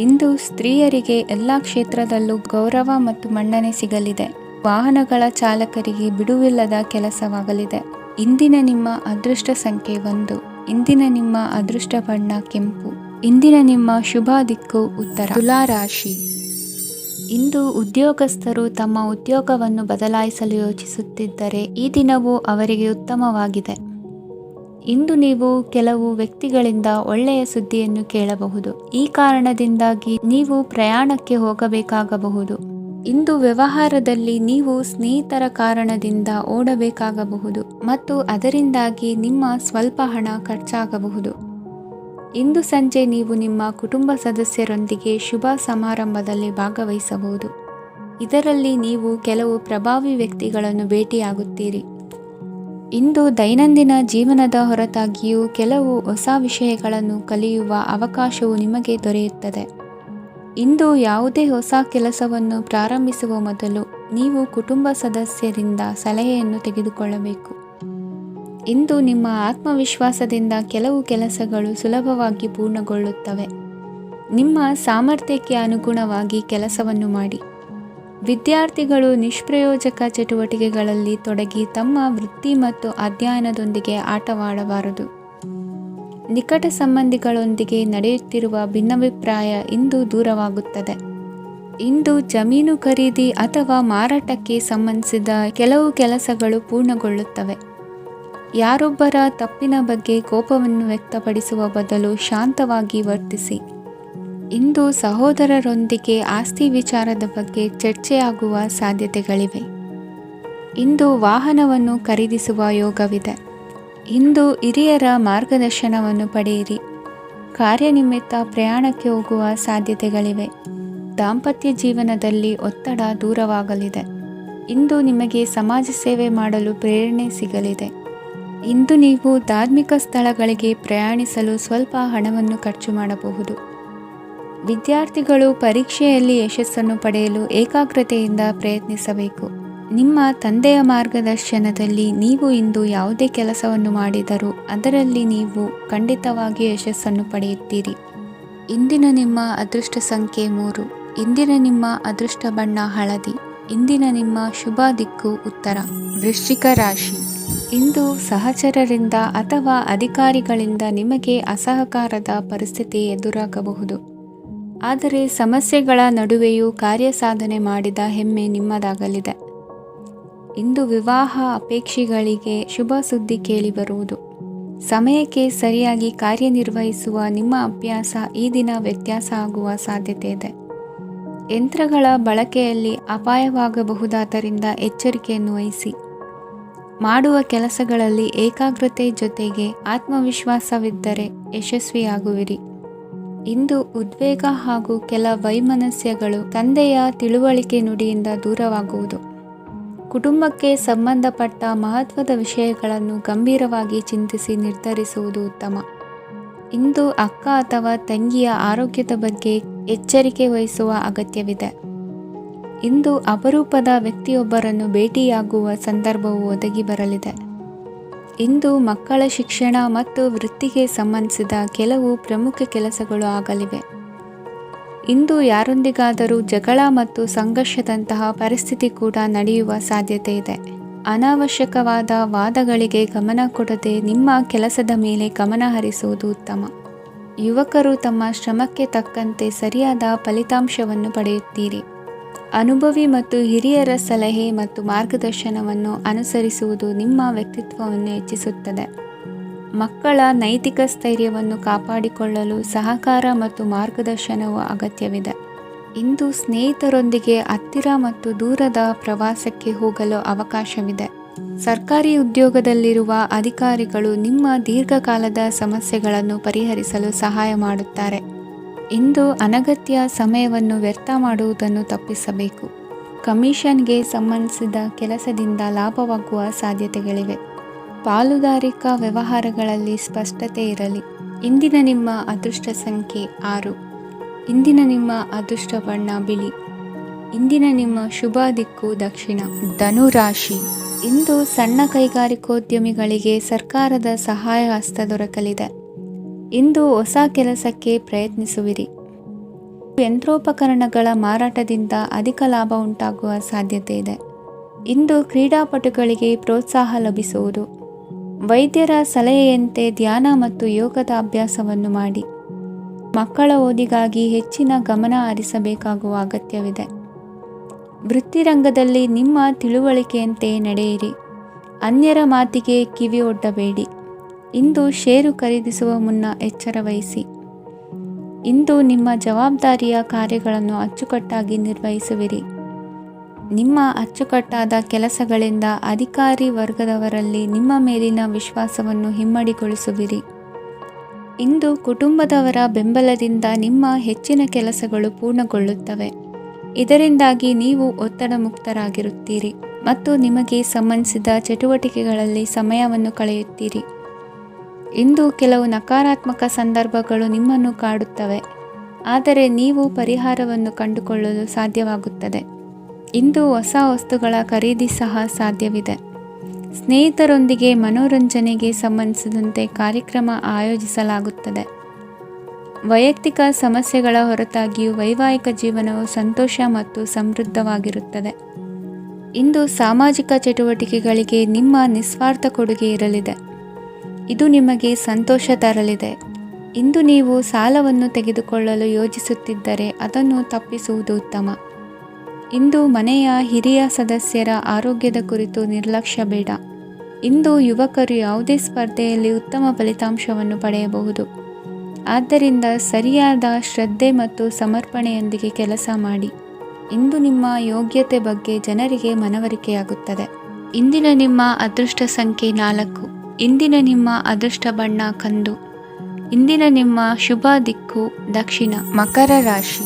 ಇಂದು ಸ್ತ್ರೀಯರಿಗೆ ಎಲ್ಲ ಕ್ಷೇತ್ರದಲ್ಲೂ ಗೌರವ ಮತ್ತು ಮನ್ನಣೆ ಸಿಗಲಿದೆ. ವಾಹನಗಳ ಚಾಲಕರಿಗೆ ಬಿಡುವಿಲ್ಲದ ಕೆಲಸವಾಗಲಿದೆ. ಇಂದಿನ ನಿಮ್ಮ ಅದೃಷ್ಟ ಸಂಖ್ಯೆ 1. ಇಂದಿನ ನಿಮ್ಮ ಅದೃಷ್ಟ ಬಣ್ಣ ಕೆಂಪು. ಇಂದಿನ ನಿಮ್ಮ ಶುಭ ದಿಕ್ಕು ಉತ್ತರ. ತುಲಾ ರಾಶಿ. ಇಂದು ಉದ್ಯೋಗಸ್ಥರು ತಮ್ಮ ಉದ್ಯೋಗವನ್ನು ಬದಲಾಯಿಸಲು ಯೋಚಿಸುತ್ತಿದ್ದರೆ ಈ ದಿನವೂ ಅವರಿಗೆ ಉತ್ತಮವಾಗಿದೆ. ಇಂದು ನೀವು ಕೆಲವು ವ್ಯಕ್ತಿಗಳಿಂದ ಒಳ್ಳೆಯ ಸುದ್ದಿಯನ್ನು ಕೇಳಬಹುದು. ಈ ಕಾರಣದಿಂದಾಗಿ ನೀವು ಪ್ರಯಾಣಕ್ಕೆ ಹೋಗಬೇಕಾಗಬಹುದು. ಇಂದು ವ್ಯವಹಾರದಲ್ಲಿ ನೀವು ಸ್ನೇಹಿತರ ಕಾರಣದಿಂದ ಓಡಬೇಕಾಗಬಹುದು ಮತ್ತು ಅದರಿಂದಾಗಿ ನಿಮ್ಮ ಸ್ವಲ್ಪ ಹಣ ಖರ್ಚಾಗಬಹುದು. ಇಂದು ಸಂಜೆ ನೀವು ನಿಮ್ಮ ಕುಟುಂಬ ಸದಸ್ಯರೊಂದಿಗೆ ಶುಭ ಸಮಾರಂಭದಲ್ಲಿ ಭಾಗವಹಿಸಬಹುದು. ಇದರಲ್ಲಿ ನೀವು ಕೆಲವು ಪ್ರಭಾವಿ ವ್ಯಕ್ತಿಗಳನ್ನು ಭೇಟಿಯಾಗುತ್ತೀರಿ. ಇಂದು ದೈನಂದಿನ ಜೀವನದ ಹೊರತಾಗಿಯೂ ಕೆಲವು ಹೊಸ ವಿಷಯಗಳನ್ನು ಕಲಿಯುವ ಅವಕಾಶವು ನಿಮಗೆ ದೊರೆಯುತ್ತದೆ. ಇಂದು ಯಾವುದೇ ಹೊಸ ಕೆಲಸವನ್ನು ಪ್ರಾರಂಭಿಸುವ ಮೊದಲು ನೀವು ಕುಟುಂಬ ಸದಸ್ಯರಿಂದ ಸಲಹೆಯನ್ನು ತೆಗೆದುಕೊಳ್ಳಬೇಕು. ಇಂದು ನಿಮ್ಮ ಆತ್ಮವಿಶ್ವಾಸದಿಂದ ಕೆಲವು ಕೆಲಸಗಳು ಸುಲಭವಾಗಿ ಪೂರ್ಣಗೊಳ್ಳುತ್ತವೆ. ನಿಮ್ಮ ಸಾಮರ್ಥ್ಯಕ್ಕೆ ಅನುಗುಣವಾಗಿ ಕೆಲಸವನ್ನು ಮಾಡಿ. ವಿದ್ಯಾರ್ಥಿಗಳು ನಿಷ್ಪ್ರಯೋಜಕ ಚಟುವಟಿಕೆಗಳಲ್ಲಿ ತೊಡಗಿ ತಮ್ಮ ವೃತ್ತಿ ಮತ್ತು ಅಧ್ಯಯನದೊಂದಿಗೆ ಆಟವಾಡಬಾರದು. ನಿಕಟ ಸಂಬಂಧಿಗಳೊಂದಿಗೆ ನಡೆಯುತ್ತಿರುವ ಭಿನ್ನಾಭಿಪ್ರಾಯ ಇಂದು ದೂರವಾಗುತ್ತದೆ. ಇಂದು ಜಮೀನು ಖರೀದಿ ಅಥವಾ ಮಾರಾಟಕ್ಕೆ ಸಂಬಂಧಿಸಿದ ಕೆಲವು ಕೆಲಸಗಳು ಪೂರ್ಣಗೊಳ್ಳುತ್ತವೆ. ಯಾರೊಬ್ಬರ ತಪ್ಪಿನ ಬಗ್ಗೆ ಕೋಪವನ್ನು ವ್ಯಕ್ತಪಡಿಸುವ ಬದಲು ಶಾಂತವಾಗಿ ವರ್ತಿಸಿ. ಇಂದು ಸಹೋದರರೊಂದಿಗೆ ಆಸ್ತಿ ವಿಚಾರದ ಬಗ್ಗೆ ಚರ್ಚೆಯಾಗುವ ಸಾಧ್ಯತೆಗಳಿವೆ. ಇಂದು ವಾಹನವನ್ನು ಖರೀದಿಸುವ ಯೋಗವಿದೆ. ಇಂದು ಹಿರಿಯರ ಮಾರ್ಗದರ್ಶನವನ್ನು ಪಡೆಯಿರಿ. ಕಾರ್ಯನಿಮಿತ್ತ ಪ್ರಯಾಣಕ್ಕೆ ಹೋಗುವ ಸಾಧ್ಯತೆಗಳಿವೆ. ದಾಂಪತ್ಯ ಜೀವನದಲ್ಲಿ ಒತ್ತಡ ದೂರವಾಗಲಿದೆ. ಇಂದು ನಿಮಗೆ ಸಮಾಜ ಸೇವೆ ಮಾಡಲು ಪ್ರೇರಣೆ ಸಿಗಲಿದೆ. ಇಂದು ನೀವು ಧಾರ್ಮಿಕ ಸ್ಥಳಗಳಿಗೆ ಪ್ರಯಾಣಿಸಲು ಸ್ವಲ್ಪ ಹಣವನ್ನು ಖರ್ಚು ಮಾಡಬಹುದು. ವಿದ್ಯಾರ್ಥಿಗಳು ಪರೀಕ್ಷೆಯಲ್ಲಿ ಯಶಸ್ಸನ್ನು ಪಡೆಯಲು ಏಕಾಗ್ರತೆಯಿಂದ ಪ್ರಯತ್ನಿಸಬೇಕು. ನಿಮ್ಮ ತಂದೆಯ ಮಾರ್ಗದರ್ಶನದಲ್ಲಿ ನೀವು ಇಂದು ಯಾವುದೇ ಕೆಲಸವನ್ನು ಮಾಡಿದರೂ ಅದರಲ್ಲಿ ನೀವು ಖಂಡಿತವಾಗಿ ಯಶಸ್ಸನ್ನು ಪಡೆಯುತ್ತೀರಿ. ಇಂದಿನ ನಿಮ್ಮ ಅದೃಷ್ಟ ಸಂಖ್ಯೆ 3. ಇಂದಿನ ನಿಮ್ಮ ಅದೃಷ್ಟ ಬಣ್ಣ ಹಳದಿ. ಇಂದಿನ ನಿಮ್ಮ ಶುಭ ದಿಕ್ಕು ಉತ್ತರ. ವೃಶ್ಚಿಕ ರಾಶಿ. ಇಂದು ಸಹಚರರಿಂದ ಅಥವಾ ಅಧಿಕಾರಿಗಳಿಂದ ನಿಮಗೆ ಅಸಹಕಾರದ ಪರಿಸ್ಥಿತಿ ಎದುರಾಗಬಹುದು. ಆದರೆ ಸಮಸ್ಯೆಗಳ ನಡುವೆಯೂ ಕಾರ್ಯಸಾಧನೆ ಮಾಡಿದ ಹೆಮ್ಮೆ ನಿಮ್ಮದಾಗಲಿದೆ. ಇಂದು ವಿವಾಹ ಅಪೇಕ್ಷಿಗಳಿಗೆ ಶುಭ ಸುದ್ದಿ ಕೇಳಿಬರುವುದು. ಸಮಯಕ್ಕೆ ಸರಿಯಾಗಿ ಕಾರ್ಯನಿರ್ವಹಿಸುವ ನಿಮ್ಮ ಅಭ್ಯಾಸ ಈ ದಿನ ವ್ಯತ್ಯಾಸ ಆಗುವ ಸಾಧ್ಯತೆ ಇದೆ. ಯಂತ್ರಗಳ ಬಳಕೆಯಲ್ಲಿ ಅಪಾಯವಾಗಬಹುದಾದ್ದರಿಂದ ಎಚ್ಚರಿಕೆಯನ್ನು ವಹಿಸಿ. ಮಾಡುವ ಕೆಲಸಗಳಲ್ಲಿ ಏಕಾಗ್ರತೆ ಜೊತೆಗೆ ಆತ್ಮವಿಶ್ವಾಸವಿದ್ದರೆ ಯಶಸ್ವಿಯಾಗುವಿರಿ. ಇಂದು ಉದ್ವೇಗ ಹಾಗೂ ಕೆಲ ವೈಮನಸ್ಯಗಳು ತಂದೆಯ ತಿಳುವಳಿಕೆ ನುಡಿಯಿಂದ ದೂರವಾಗುವುದು. ಕುಟುಂಬಕ್ಕೆ ಸಂಬಂಧಪಟ್ಟ ಮಹತ್ವದ ವಿಷಯಗಳನ್ನು ಗಂಭೀರವಾಗಿ ಚಿಂತಿಸಿ ನಿರ್ಧರಿಸುವುದು ಉತ್ತಮ. ಇಂದು ಅಕ್ಕ ಅಥವಾ ತಂಗಿಯ ಆರೋಗ್ಯದ ಬಗ್ಗೆ ಎಚ್ಚರಿಕೆ ವಹಿಸುವ ಅಗತ್ಯವಿದೆ. ಇಂದು ಅಪರೂಪದ ವ್ಯಕ್ತಿಯೊಬ್ಬರನ್ನು ಭೇಟಿಯಾಗುವ ಸಂದರ್ಭವು ಒದಗಿ ಬರಲಿದೆ. ಇಂದು ಮಕ್ಕಳ ಶಿಕ್ಷಣ ಮತ್ತು ವೃತ್ತಿಗೆ ಸಂಬಂಧಿಸಿದ ಕೆಲವು ಪ್ರಮುಖ ಕೆಲಸಗಳು ಆಗಲಿವೆ. ಇಂದು ಯಾರೊಂದಿಗಾದರೂ ಜಗಳ ಮತ್ತು ಸಂಘರ್ಷದಂತಹ ಪರಿಸ್ಥಿತಿ ಕೂಡ ನಡೆಯುವ ಸಾಧ್ಯತೆ ಇದೆ. ಅನಾವಶ್ಯಕವಾದ ವಾದಗಳಿಗೆ ಗಮನ ಕೊಡದೆ ನಿಮ್ಮ ಕೆಲಸದ ಮೇಲೆ ಗಮನ ಹರಿಸುವುದು ಉತ್ತಮ. ಯುವಕರು ತಮ್ಮ ಶ್ರಮಕ್ಕೆ ತಕ್ಕಂತೆ ಸರಿಯಾದ ಫಲಿತಾಂಶವನ್ನು ಪಡೆಯುತ್ತೀರಿ. ಅನುಭವಿ ಮತ್ತು ಹಿರಿಯರ ಸಲಹೆ ಮತ್ತು ಮಾರ್ಗದರ್ಶನವನ್ನು ಅನುಸರಿಸುವುದು ನಿಮ್ಮ ವ್ಯಕ್ತಿತ್ವವನ್ನು ಹೆಚ್ಚಿಸುತ್ತದೆ. ಮಕ್ಕಳ ನೈತಿಕ ಸ್ಥೈರ್ಯವನ್ನು ಕಾಪಾಡಿಕೊಳ್ಳಲು ಸಹಕಾರ ಮತ್ತು ಮಾರ್ಗದರ್ಶನವು ಅಗತ್ಯವಿದೆ. ಇಂದು ಸ್ನೇಹಿತರೊಂದಿಗೆ ಹತ್ತಿರ ಮತ್ತು ದೂರದ ಪ್ರವಾಸಕ್ಕೆ ಹೋಗಲು ಅವಕಾಶವಿದೆ. ಸರ್ಕಾರಿ ಉದ್ಯೋಗದಲ್ಲಿರುವ ಅಧಿಕಾರಿಗಳು ನಿಮ್ಮ ದೀರ್ಘಕಾಲದ ಸಮಸ್ಯೆಗಳನ್ನು ಪರಿಹರಿಸಲು ಸಹಾಯ ಮಾಡುತ್ತಾರೆ. ಇಂದು ಅನಗತ್ಯ ಸಮಯವನ್ನು ವ್ಯರ್ಥ ಮಾಡುವುದನ್ನು ತಪ್ಪಿಸಬೇಕು. ಕಮಿಷನ್ಗೆ ಸಂಬಂಧಿಸಿದ ಕೆಲಸದಿಂದ ಲಾಭವಾಗುವ ಸಾಧ್ಯತೆಗಳಿವೆ. ಪಾಲುದಾರಿಕಾ ವ್ಯವಹಾರಗಳಲ್ಲಿ ಸ್ಪಷ್ಟತೆ ಇರಲಿ. ಇಂದಿನ ನಿಮ್ಮ ಅದೃಷ್ಟ ಸಂಖ್ಯೆ 6. ಇಂದಿನ ನಿಮ್ಮ ಅದೃಷ್ಟ ಬಣ್ಣ ಬಿಳಿ. ಇಂದಿನ ನಿಮ್ಮ ಶುಭ ದಿಕ್ಕು ದಕ್ಷಿಣ. ಧನು ರಾಶಿ. ಇಂದು ಸಣ್ಣ ಕೈಗಾರಿಕೋದ್ಯಮಿಗಳಿಗೆ ಸರ್ಕಾರದ ಸಹಾಯ ಹಸ್ತ ದೊರಕಲಿದೆ. ಇಂದು ಹೊಸ ಕೆಲಸಕ್ಕೆ ಪ್ರಯತ್ನಿಸುವಿರಿ. ಯಂತ್ರೋಪಕರಣಗಳ ಮಾರಾಟದಿಂದ ಅಧಿಕ ಲಾಭ ಉಂಟಾಗುವ ಸಾಧ್ಯತೆ ಇದೆ. ಇಂದು ಕ್ರೀಡಾಪಟುಗಳಿಗೆ ಪ್ರೋತ್ಸಾಹ ಲಭಿಸುವುದು. ವೈದ್ಯರ ಸಲಹೆಯಂತೆ ಧ್ಯಾನ ಮತ್ತು ಯೋಗದ ಅಭ್ಯಾಸವನ್ನು ಮಾಡಿ. ಮಕ್ಕಳ ಓದಿಗಾಗಿ ಹೆಚ್ಚಿನ ಗಮನ ಹರಿಸಬೇಕಾಗುವ ಅಗತ್ಯವಿದೆ. ವೃತ್ತಿರಂಗದಲ್ಲಿ ನಿಮ್ಮ ತಿಳುವಳಿಕೆಯಂತೆ ನಡೆಯಿರಿ. ಅನ್ಯರ ಮಾತಿಗೆ ಕಿವಿ ಒಡ್ಡಬೇಡಿ. ಇಂದು ಷೇರು ಖರೀದಿಸುವ ಮುನ್ನ ಎಚ್ಚರ ವಹಿಸಿ. ಇಂದು ನಿಮ್ಮ ಜವಾಬ್ದಾರಿಯ ಕಾರ್ಯಗಳನ್ನು ಅಚ್ಚುಕಟ್ಟಾಗಿ ನಿರ್ವಹಿಸುವಿರಿ. ನಿಮ್ಮ ಅಚ್ಚುಕಟ್ಟಾದ ಕೆಲಸಗಳಿಂದ ಅಧಿಕಾರಿ ವರ್ಗದವರಲ್ಲಿ ನಿಮ್ಮ ಮೇಲಿನ ವಿಶ್ವಾಸವನ್ನು ಇಮ್ಮಡಿಗೊಳಿಸುವಿರಿ. ಇಂದು ಕುಟುಂಬದವರ ಬೆಂಬಲದಿಂದ ನಿಮ್ಮ ಹೆಚ್ಚಿನ ಕೆಲಸಗಳು ಪೂರ್ಣಗೊಳ್ಳುತ್ತವೆ. ಇದರಿಂದಾಗಿ ನೀವು ಒತ್ತಡ ಮುಕ್ತರಾಗಿರುತ್ತೀರಿ ಮತ್ತು ನಿಮಗೆ ಸಂಬಂಧಿಸಿದ ಚಟುವಟಿಕೆಗಳಲ್ಲಿ ಸಮಯವನ್ನು ಕಳೆಯುತ್ತೀರಿ. ಇಂದು ಕೆಲವು ನಕಾರಾತ್ಮಕ ಸಂದರ್ಭಗಳು ನಿಮ್ಮನ್ನು ಕಾಡುತ್ತವೆ, ಆದರೆ ನೀವು ಪರಿಹಾರವನ್ನು ಕಂಡುಕೊಳ್ಳಲು ಸಾಧ್ಯವಾಗುತ್ತದೆ. ಇಂದು ಹೊಸ ವಸ್ತುಗಳ ಖರೀದಿ ಸಹ ಸಾಧ್ಯವಿದೆ. ಸ್ನೇಹಿತರೊಂದಿಗೆ ಮನೋರಂಜನೆಗೆ ಸಂಬಂಧಿಸಿದಂತೆ ಕಾರ್ಯಕ್ರಮ ಆಯೋಜಿಸಲಾಗುತ್ತದೆ. ವೈಯಕ್ತಿಕ ಸಮಸ್ಯೆಗಳ ಹೊರತಾಗಿಯೂ ವೈವಾಹಿಕ ಜೀವನವು ಸಂತೋಷ ಮತ್ತು ಸಮೃದ್ಧವಾಗಿರುತ್ತದೆ. ಇಂದು ಸಾಮಾಜಿಕ ಚಟುವಟಿಕೆಗಳಿಗೆ ನಿಮ್ಮ ನಿಸ್ವಾರ್ಥ ಕೊಡುಗೆ ಇರಲಿದೆ. ಇದು ನಿಮಗೆ ಸಂತೋಷ ತರಲಿದೆ. ಇಂದು ನೀವು ಸಾಲವನ್ನು ತೆಗೆದುಕೊಳ್ಳಲು ಯೋಜಿಸುತ್ತಿದ್ದರೆ ಅದನ್ನು ತಪ್ಪಿಸುವುದು ಉತ್ತಮ. ಇಂದು ಮನೆಯ ಹಿರಿಯ ಸದಸ್ಯರ ಆರೋಗ್ಯದ ಕುರಿತು ನಿರ್ಲಕ್ಷ್ಯ ಬೇಡ. ಇಂದು ಯುವಕರು ಯಾವುದೇ ಸ್ಪರ್ಧೆಯಲ್ಲಿ ಉತ್ತಮ ಫಲಿತಾಂಶವನ್ನು ಪಡೆಯಬಹುದು. ಆದ್ದರಿಂದ ಸರಿಯಾದ ಶ್ರದ್ಧೆ ಮತ್ತು ಸಮರ್ಪಣೆಯೊಂದಿಗೆ ಕೆಲಸ ಮಾಡಿ. ಇಂದು ನಿಮ್ಮ ಯೋಗ್ಯತೆ ಬಗ್ಗೆ ಜನರಿಗೆ ಮನವರಿಕೆಯಾಗುತ್ತದೆ. ಇಂದಿನ ನಿಮ್ಮ ಅದೃಷ್ಟ ಸಂಖ್ಯೆ 4. ಇಂದಿನ ನಿಮ್ಮ ಅದೃಷ್ಟ ಬಣ್ಣ ಕಂದು. ಇಂದಿನ ನಿಮ್ಮ ಶುಭ ದಿಕ್ಕು ದಕ್ಷಿಣ. ಮಕರ ರಾಶಿ.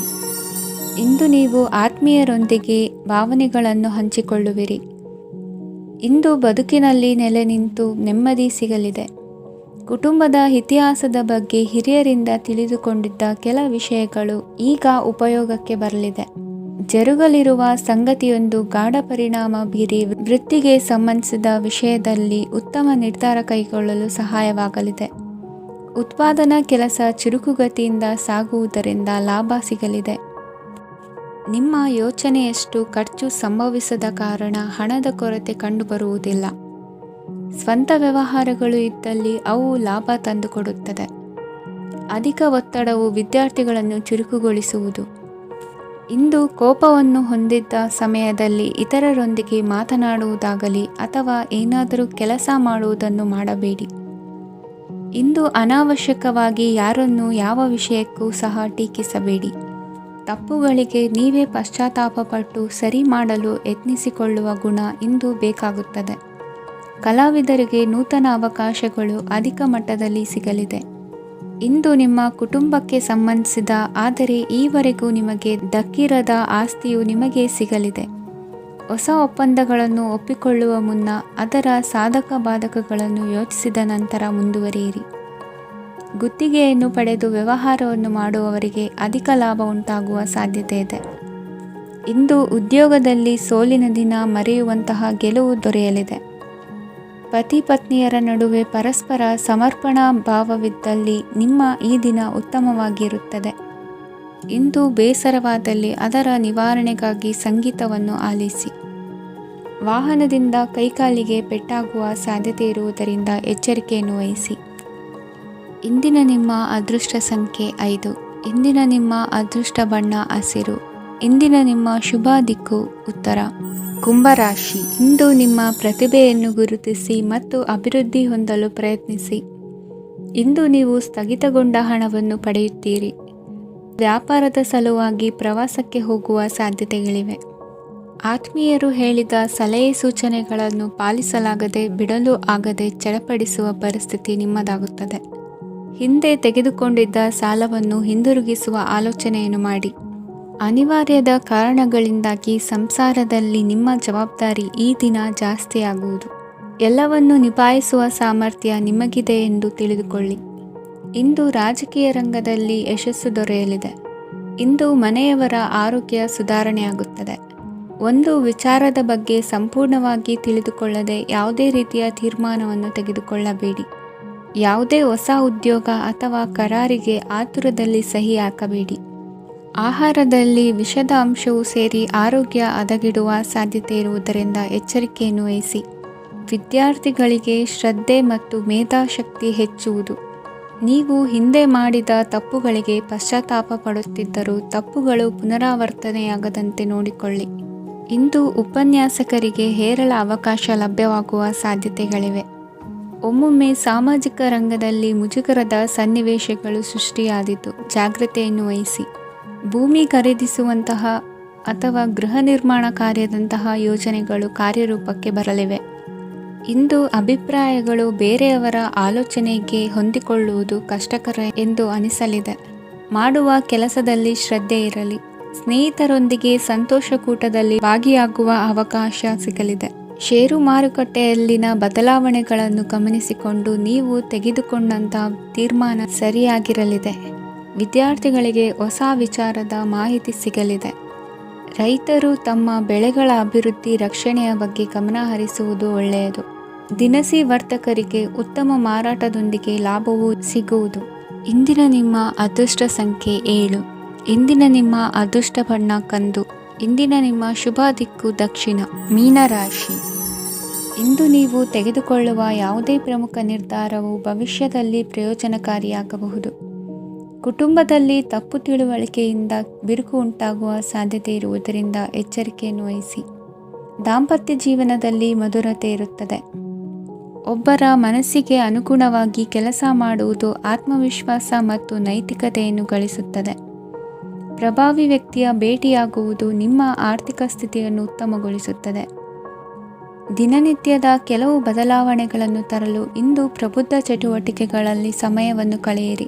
ಇಂದು ನೀವು ಆತ್ಮೀಯರೊಂದಿಗೆ ಭಾವನೆಗಳನ್ನು ಹಂಚಿಕೊಳ್ಳುವಿರಿ. ಇಂದು ಬದುಕಿನಲ್ಲಿ ನೆಲೆ ನಿಂತು ನೆಮ್ಮದಿ ಸಿಗಲಿದೆ. ಕುಟುಂಬದ ಇತಿಹಾಸದ ಬಗ್ಗೆ ಹಿರಿಯರಿಂದ ತಿಳಿದುಕೊಂಡಿದ್ದ ಕೆಲ ವಿಷಯಗಳು ಈಗ ಉಪಯೋಗಕ್ಕೆ ಬರಲಿದೆ. ಜರುಗಲಿರುವ ಸಂಗತಿಯೊಂದು ಗಾಢ ಪರಿಣಾಮ ಬೀರಿ ವೃತ್ತಿಗೆ ಸಂಬಂಧಿಸಿದ ವಿಷಯದಲ್ಲಿ ಉತ್ತಮ ನಿರ್ಧಾರ ಕೈಗೊಳ್ಳಲು ಸಹಾಯವಾಗಲಿದೆ. ಉತ್ಪಾದನಾ ಕೆಲಸ ಚುರುಕುಗತಿಯಿಂದ ಸಾಗುವುದರಿಂದ ಲಾಭ ಸಿಗಲಿದೆ. ನಿಮ್ಮ ಯೋಚನೆಯಷ್ಟು ಖರ್ಚು ಸಂಭವಿಸದ ಕಾರಣ ಹಣದ ಕೊರತೆ ಕಂಡುಬರುವುದಿಲ್ಲ. ಸ್ವಂತ ವ್ಯವಹಾರಗಳು ಇದ್ದಲ್ಲಿ ಅವು ಲಾಭ ತಂದುಕೊಡುತ್ತದೆ. ಅಧಿಕ ಒತ್ತಡವು ವಿದ್ಯಾರ್ಥಿಗಳನ್ನು ಚುರುಕುಗೊಳಿಸುವುದು. ಇಂದು ಕೋಪವನ್ನು ಹೊಂದಿದ್ದ ಸಮಯದಲ್ಲಿ ಇತರರೊಂದಿಗೆ ಮಾತನಾಡುವುದಾಗಲಿ ಅಥವಾ ಏನಾದರೂ ಕೆಲಸ ಮಾಡುವುದನ್ನು ಮಾಡಬೇಡಿ. ಇಂದು ಅನಾವಶ್ಯಕವಾಗಿ ಯಾರನ್ನೂ ಯಾವ ವಿಷಯಕ್ಕೂ ಸಹ ಟೀಕಿಸಬೇಡಿ. ತಪ್ಪುಗಳಿಗೆ ನೀವೇ ಪಶ್ಚಾತ್ತಾಪಪಟ್ಟು ಸರಿ ಮಾಡಲು ಯತ್ನಿಸಿಕೊಳ್ಳುವ ಗುಣ ಇಂದು ಬೇಕಾಗುತ್ತದೆ. ಕಲಾವಿದರಿಗೆ ನೂತನ ಅವಕಾಶಗಳು ಅಧಿಕ ಮಟ್ಟದಲ್ಲಿ ಸಿಗಲಿದೆ. ಇಂದು ನಿಮ್ಮ ಕುಟುಂಬಕ್ಕೆ ಸಂಬಂಧಿಸಿದ ಆದರೆ ಈವರೆಗೂ ನಿಮಗೆ ದಕ್ಕಿರದ ಆಸ್ತಿಯು ನಿಮಗೆ ಸಿಗಲಿದೆ. ಹೊಸ ಒಪ್ಪಂದಗಳನ್ನು ಒಪ್ಪಿಕೊಳ್ಳುವ ಮುನ್ನ ಅದರ ಸಾಧಕ ಬಾಧಕಗಳನ್ನು ಯೋಚಿಸಿದ ನಂತರ ಮುಂದುವರಿಯಿರಿ. ಗುತ್ತಿಗೆಯನ್ನು ಪಡೆದು ವ್ಯವಹಾರವನ್ನು ಮಾಡುವವರಿಗೆ ಅಧಿಕ ಲಾಭ ಉಂಟಾಗುವ ಸಾಧ್ಯತೆ ಇದೆ. ಇಂದು ಉದ್ಯೋಗದಲ್ಲಿ ಸೋಲಿನ ದಿನ ಮರೆಯುವಂತಹ ಗೆಲುವು ದೊರೆಯಲಿದೆ. ಪತಿ ಪತ್ನಿಯರ ನಡುವೆ ಪರಸ್ಪರ ಸಮರ್ಪಣಾ ಭಾವವಿದ್ದಲ್ಲಿ ನಿಮ್ಮ ಈ ದಿನ ಉತ್ತಮವಾಗಿರುತ್ತದೆ. ಇಂದು ಬೇಸರವಾದಲ್ಲಿ ಅದರ ನಿವಾರಣೆಗಾಗಿ ಸಂಗೀತವನ್ನು ಆಲಿಸಿ. ವಾಹನದಿಂದ ಕೈಕಾಲಿಗೆ ಪೆಟ್ಟಾಗುವ ಸಾಧ್ಯತೆ ಇರುವುದರಿಂದ ಎಚ್ಚರಿಕೆಯನ್ನು ವಹಿಸಿ. ಇಂದಿನ ನಿಮ್ಮ ಅದೃಷ್ಟ ಸಂಖ್ಯೆ 5. ಇಂದಿನ ನಿಮ್ಮ ಅದೃಷ್ಟ ಬಣ್ಣ ಹಸಿರು. ಇಂದಿನ ನಿಮ್ಮ ಶುಭ ದಿಕ್ಕು ಉತ್ತರ. ಕುಂಭರಾಶಿ. ಇಂದು ನಿಮ್ಮ ಪ್ರತಿಭೆಯನ್ನು ಗುರುತಿಸಿ ಮತ್ತು ಅಭಿವೃದ್ಧಿ ಹೊಂದಲು ಪ್ರಯತ್ನಿಸಿ. ಇಂದು ನೀವು ಸ್ಥಗಿತಗೊಂಡ ಹಣವನ್ನು ಪಡೆಯುತ್ತೀರಿ. ವ್ಯಾಪಾರದ ಸಲುವಾಗಿ ಪ್ರವಾಸಕ್ಕೆ ಹೋಗುವ ಸಾಧ್ಯತೆಗಳಿವೆ. ಆತ್ಮೀಯರು ಹೇಳಿದ ಸಲಹೆ ಸೂಚನೆಗಳನ್ನು ಪಾಲಿಸಲಾಗದೆ ಬಿಡಲು ಆಗದೆ ಚಡಪಡಿಸುವ ಪರಿಸ್ಥಿತಿ ನಿಮ್ಮದಾಗುತ್ತದೆ. ಹಿಂದೆ ತೆಗೆದುಕೊಂಡಿದ್ದ ಸಾಲವನ್ನು ಹಿಂದಿರುಗಿಸುವ ಆಲೋಚನೆಯನ್ನು ಮಾಡಿ. ಅನಿವಾರ್ಯದ ಕಾರಣಗಳಿಂದಾಗಿ ಸಂಸಾರದಲ್ಲಿ ನಿಮ್ಮ ಜವಾಬ್ದಾರಿ ಈ ದಿನ ಜಾಸ್ತಿಯಾಗುವುದು. ಎಲ್ಲವನ್ನು ನಿಭಾಯಿಸುವ ಸಾಮರ್ಥ್ಯ ನಿಮಗಿದೆ ಎಂದು ತಿಳಿದುಕೊಳ್ಳಿ. ಇಂದು ರಾಜಕೀಯ ರಂಗದಲ್ಲಿ ಯಶಸ್ಸು ದೊರೆಯಲಿದೆ. ಇಂದು ಮನೆಯವರ ಆರೋಗ್ಯ ಸುಧಾರಣೆಯಾಗುತ್ತದೆ. ಒಂದು ವಿಚಾರದ ಬಗ್ಗೆ ಸಂಪೂರ್ಣವಾಗಿ ತಿಳಿದುಕೊಳ್ಳದೆ ಯಾವುದೇ ರೀತಿಯ ತೀರ್ಮಾನವನ್ನು ತೆಗೆದುಕೊಳ್ಳಬೇಡಿ. ಯಾವುದೇ ಹೊಸ ಉದ್ಯೋಗ ಅಥವಾ ಕರಾರಿಗೆ ಆತುರದಲ್ಲಿ ಸಹಿ ಹಾಕಬೇಡಿ. ಆಹಾರದಲ್ಲಿ ವಿಷದ ಅಂಶವು ಸೇರಿ ಆರೋಗ್ಯ ಹದಗೆಡುವ ಸಾಧ್ಯತೆ ಇರುವುದರಿಂದ ಎಚ್ಚರಿಕೆಯನ್ನು ವಹಿಸಿ. ವಿದ್ಯಾರ್ಥಿಗಳಿಗೆ ಶ್ರದ್ಧೆ ಮತ್ತು ಮೇಧಾಶಕ್ತಿ ಹೆಚ್ಚುವುದು. ನೀವು ಹಿಂದೆ ಮಾಡಿದ ತಪ್ಪುಗಳಿಗೆ ಪಶ್ಚಾತ್ತಾಪ ಪಡುತ್ತಿದ್ದರೂ ತಪ್ಪುಗಳು ಪುನರಾವರ್ತನೆಯಾಗದಂತೆ ನೋಡಿಕೊಳ್ಳಿ. ಇಂದು ಉಪನ್ಯಾಸಕರಿಗೆ ಹೇರಳ ಅವಕಾಶ ಲಭ್ಯವಾಗುವ ಸಾಧ್ಯತೆಗಳಿವೆ. ಒಮ್ಮೊಮ್ಮೆ ಸಾಮಾಜಿಕ ರಂಗದಲ್ಲಿ ಮುಜುಗರದ ಸನ್ನಿವೇಶಗಳು ಸೃಷ್ಟಿಯಾದೀತು. ಜಾಗ್ರತೆಯನ್ನು ವಹಿಸಿ. ಭೂಮಿ ಖರೀದಿಸುವಂತಹ ಅಥವಾ ಗೃಹ ನಿರ್ಮಾಣ ಕಾರ್ಯದಂತಹ ಯೋಜನೆಗಳು ಕಾರ್ಯರೂಪಕ್ಕೆ ಬರಲಿವೆ. ಇಂದು ಅಭಿಪ್ರಾಯಗಳು ಬೇರೆಯವರ ಆಲೋಚನೆಗೆ ಹೊಂದಿಕೊಳ್ಳುವುದು ಕಷ್ಟಕರ ಎಂದು ಅನಿಸಲಿದೆ. ಮಾಡುವ ಕೆಲಸದಲ್ಲಿ ಶ್ರದ್ಧೆ ಇರಲಿ. ಸ್ನೇಹಿತರೊಂದಿಗೆ ಸಂತೋಷಕೂಟದಲ್ಲಿ ಭಾಗಿಯಾಗುವ ಅವಕಾಶ ಸಿಗಲಿದೆ. ಷೇರು ಮಾರುಕಟ್ಟೆಯಲ್ಲಿನ ಬದಲಾವಣೆಗಳನ್ನು ಗಮನಿಸಿಕೊಂಡು ನೀವು ತೆಗೆದುಕೊಂಡಂಥ ತೀರ್ಮಾನ ಸರಿಯಾಗಿರಲಿದೆ. ವಿದ್ಯಾರ್ಥಿಗಳಿಗೆ ಹೊಸ ವಿಚಾರದ ಮಾಹಿತಿ ಸಿಗಲಿದೆ. ರೈತರು ತಮ್ಮ ಬೆಳೆಗಳ ಅಭಿವೃದ್ಧಿ ರಕ್ಷಣೆಯ ಬಗ್ಗೆ ಗಮನ ಹರಿಸುವುದು ಒಳ್ಳೆಯದು. ದಿನಸಿ ವರ್ತಕರಿಗೆ ಉತ್ತಮ ಮಾರಾಟದೊಂದಿಗೆ ಲಾಭವೂ ಸಿಗುವುದು. ಇಂದಿನ ನಿಮ್ಮ ಅದೃಷ್ಟ ಸಂಖ್ಯೆ 7. ಇಂದಿನ ನಿಮ್ಮ ಅದೃಷ್ಟ ಬಣ್ಣ ಕಂದು. ಇಂದಿನ ನಿಮ್ಮ ಶುಭ ದಿಕ್ಕು ದಕ್ಷಿಣ. ಮೀನರಾಶಿ. ಇಂದು ನೀವು ತೆಗೆದುಕೊಳ್ಳುವ ಯಾವುದೇ ಪ್ರಮುಖ ನಿರ್ಧಾರವು ಭವಿಷ್ಯದಲ್ಲಿ ಪ್ರಯೋಜನಕಾರಿಯಾಗಬಹುದು. ಕುಟುಂಬದಲ್ಲಿ ತಪ್ಪು ತಿಳುವಳಿಕೆಯಿಂದ ಬಿರುಕು ಉಂಟಾಗುವ ಸಾಧ್ಯತೆ ಇರುವುದರಿಂದ ಎಚ್ಚರಿಕೆಯನ್ನು ವಹಿಸಿ. ದಾಂಪತ್ಯ ಜೀವನದಲ್ಲಿ ಮಧುರತೆ ಇರುತ್ತದೆ. ಒಬ್ಬರ ಮನಸ್ಸಿಗೆ ಅನುಗುಣವಾಗಿ ಕೆಲಸ ಮಾಡುವುದು ಆತ್ಮವಿಶ್ವಾಸ ಮತ್ತು ನೈತಿಕತೆಯನ್ನು ಗಳಿಸುತ್ತದೆ. ಪ್ರಭಾವಿ ವ್ಯಕ್ತಿಯ ಭೇಟಿಯಾಗುವುದು ನಿಮ್ಮ ಆರ್ಥಿಕ ಸ್ಥಿತಿಯನ್ನು ಉತ್ತಮಗೊಳಿಸುತ್ತದೆ. ದಿನನಿತ್ಯದ ಕೆಲವು ಬದಲಾವಣೆಗಳನ್ನು ತರಲು ಇಂದು ಪ್ರಬುದ್ಧ ಚಟುವಟಿಕೆಗಳಲ್ಲಿ ಸಮಯವನ್ನು ಕಳೆಯಿರಿ.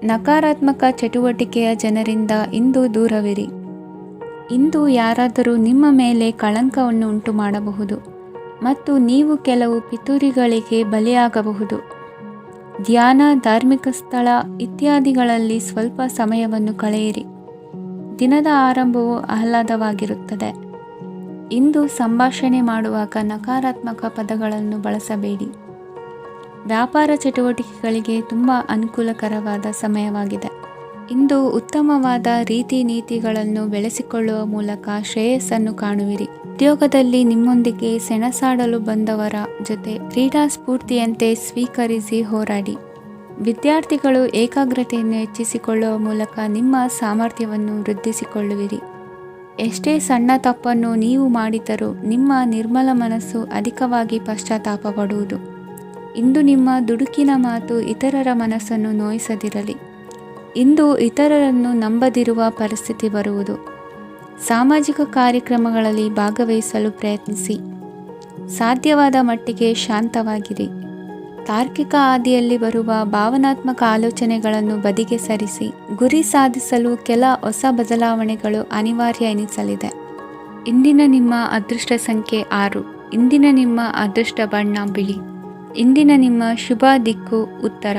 ನಕಾರಾತ್ಮಕ ಚಟುವಟಿಕೆಯ ಜನರಿಂದ ಇಂದು ದೂರವಿರಿ. ಇಂದು ಯಾರಾದರೂ ನಿಮ್ಮ ಮೇಲೆ ಕಳಂಕವನ್ನು ಉಂಟು ಮಾಡಬಹುದು ಮತ್ತು ನೀವು ಕೆಲವು ಪಿತೂರಿಗಳಿಗೆ ಬಲಿಯಾಗಬಹುದು. ಧ್ಯಾನ, ಧಾರ್ಮಿಕ ಸ್ಥಳ ಇತ್ಯಾದಿಗಳಲ್ಲಿ ಸ್ವಲ್ಪ ಸಮಯವನ್ನು ಕಳೆಯಿರಿ. ದಿನದ ಆರಂಭವು ಆಹ್ಲಾದವಾಗಿರುತ್ತದೆ. ಇಂದು ಸಂಭಾಷಣೆ ಮಾಡುವಾಗ ನಕಾರಾತ್ಮಕ ಪದಗಳನ್ನು ಬಳಸಬೇಡಿ. ವ್ಯಾಪಾರ ಚಟುವಟಿಕೆಗಳಿಗೆ ತುಂಬ ಅನುಕೂಲಕರವಾದ ಸಮಯವಾಗಿದೆ. ಇಂದು ಉತ್ತಮವಾದ ರೀತಿ ನೀತಿಗಳನ್ನು ಬೆಳೆಸಿಕೊಳ್ಳುವ ಮೂಲಕ ಶ್ರೇಯಸ್ಸನ್ನು ಕಾಣುವಿರಿ. ಉದ್ಯೋಗದಲ್ಲಿ ನಿಮ್ಮೊಂದಿಗೆ ಸೆಣಸಾಡಲು ಬಂದವರ ಜೊತೆ ಕ್ರೀಡಾ ಸ್ಫೂರ್ತಿಯಂತೆ ಸ್ವೀಕರಿಸಿ ಹೋರಾಡಿ. ವಿದ್ಯಾರ್ಥಿಗಳು ಏಕಾಗ್ರತೆಯನ್ನು ಹೆಚ್ಚಿಸಿಕೊಳ್ಳುವ ಮೂಲಕ ನಿಮ್ಮ ಸಾಮರ್ಥ್ಯವನ್ನು ವೃದ್ಧಿಸಿಕೊಳ್ಳುವಿರಿ. ಎಷ್ಟೇ ಸಣ್ಣ ತಪ್ಪನ್ನು ನೀವು ಮಾಡಿದರೂ ನಿಮ್ಮ ನಿರ್ಮಲ ಮನಸ್ಸು ಅಧಿಕವಾಗಿ ಪಶ್ಚಾತ್ತಾಪ ಪಡುವುದು. ಇಂದು ನಿಮ್ಮ ದುಡುಕಿನ ಮಾತು ಇತರರ ಮನಸ್ಸನ್ನು ನೋಯಿಸದಿರಲಿ. ಇಂದು ಇತರರನ್ನು ನಂಬದಿರುವ ಪರಿಸ್ಥಿತಿ ಬರುವುದು. ಸಾಮಾಜಿಕ ಕಾರ್ಯಕ್ರಮಗಳಲ್ಲಿ ಭಾಗವಹಿಸಲು ಪ್ರಯತ್ನಿಸಿ. ಸಾಧ್ಯವಾದ ಮಟ್ಟಿಗೆ ಶಾಂತವಾಗಿರಿ. ತಾರ್ಕಿಕ ಹಾದಿಯಲ್ಲಿ ಬರುವ ಭಾವನಾತ್ಮಕ ಆಲೋಚನೆಗಳನ್ನು ಬದಿಗೆ ಸರಿಸಿ ಗುರಿ ಸಾಧಿಸಲು ಕೆಲ ಹೊಸ ಬದಲಾವಣೆಗಳು ಅನಿವಾರ್ಯ ಎನಿಸಲಿದೆ. ಇಂದಿನ ನಿಮ್ಮ ಅದೃಷ್ಟ ಸಂಖ್ಯೆ 6. ಇಂದಿನ ನಿಮ್ಮ ಅದೃಷ್ಟ ಬಣ್ಣ ಬಿಳಿ. ಇಂದಿನ ನಿಮ್ಮ ಶುಭ ದಿಕ್ಕು ಉತ್ತರ.